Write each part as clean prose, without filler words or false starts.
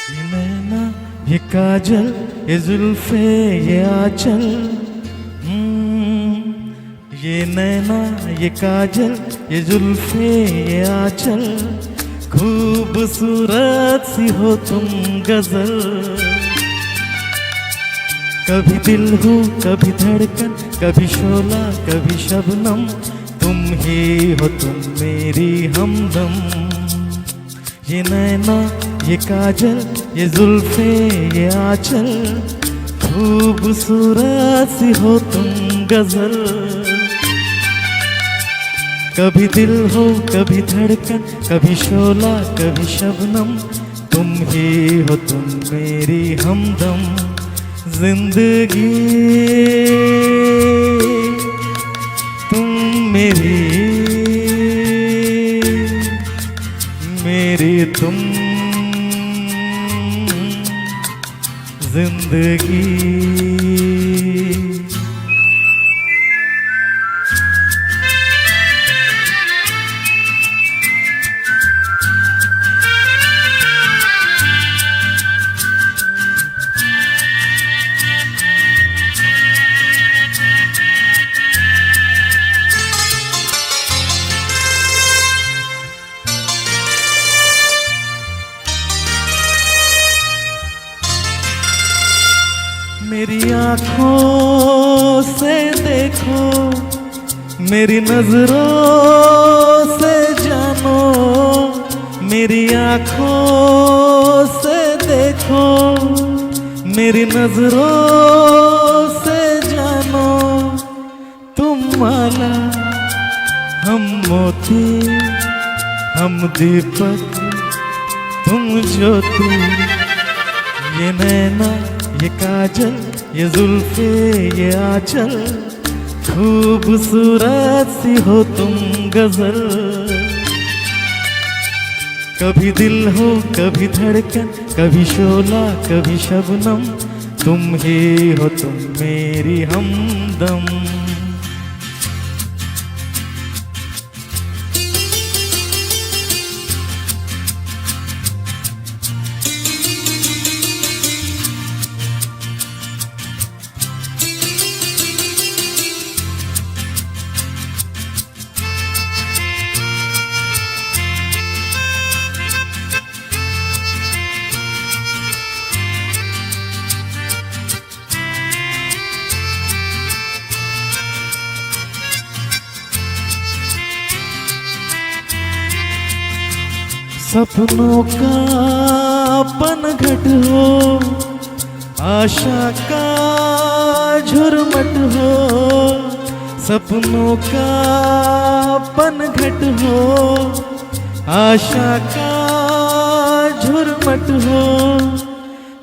ये नैना ये काजल ये जुल्फे ये आंचल, ये नैना ये काजल ये जुल्फे ये आंचल, खूबसूरत सी हो तुम गजल। कभी दिल हो कभी धड़कन, कभी शोला कभी शबनम, तुम ही हो तुम मेरी हमदम। ये नैना ये काजल ये जुल्फे ये आंचल, खूबसूरत सी हो तुम गजल। कभी दिल हो कभी धड़कन, कभी शोला कभी शबनम, तुम ही हो तुम मेरी हमदम। जिंदगी तुम मेरी तुम जिंदगी। मेरी आँखों से देखो, मेरी नजरों से जानो, मेरी आँखों से देखो, मेरी नजरों से जानो। तुम माला हम मोती, हम दीपक तुम ज्योति। ये नैना ये काजल ये जुल्फे ये आंचल, खूबसूरत सी हो तुम गजल। कभी दिल हो कभी धड़कन, कभी शोला कभी शबनम, तुम ही हो तुम मेरी हमदम। सपनों का पनघट हो, आशा का झुरमट हो। सपनों का पनघट हो, आशा का झुरमट हो।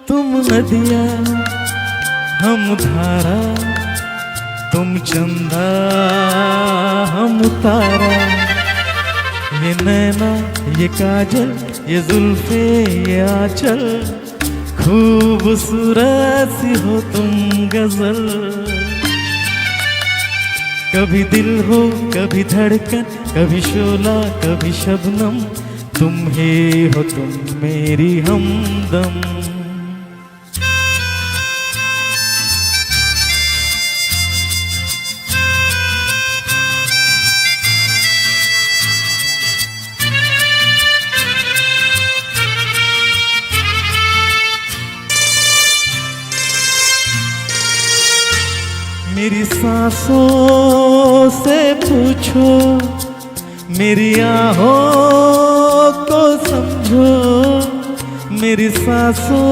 तुम नदियाँ हम धारा, तुम चंदा हम तारा। ये नैना ये काजल ये जुल्फे ये आंचल, खूबसूरत सी हो तुम गजल। कभी दिल हो कभी धड़कन, कभी शोला कभी शबनम, तुम ही हो तुम मेरी हमदम। मेरी सांसों से पूछो, मेरी आहों को समझो। मेरी सांसों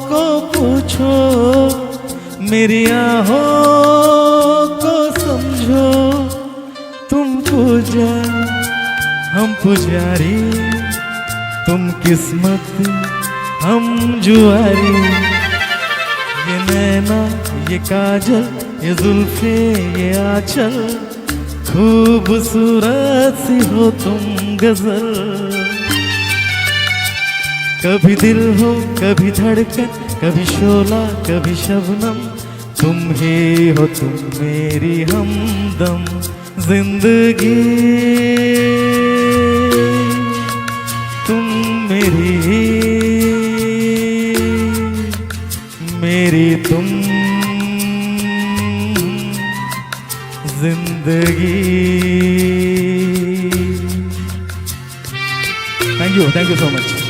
को पूछो, मेरी आहों को समझो। तुम पूजा हम पुजारी, तुम किस्मत हम जुआरी। ये नैना ये काजल ये जुल्फे ये आंचल, खूबसूरत सी हो तुम गजल। कभी दिल हो कभी धड़कन, कभी शोला कभी शबनम, तुम ही हो तुम मेरी हमदम। जिंदगी तुम मेरी मेरी तुम जिंदगी। Thank you so much.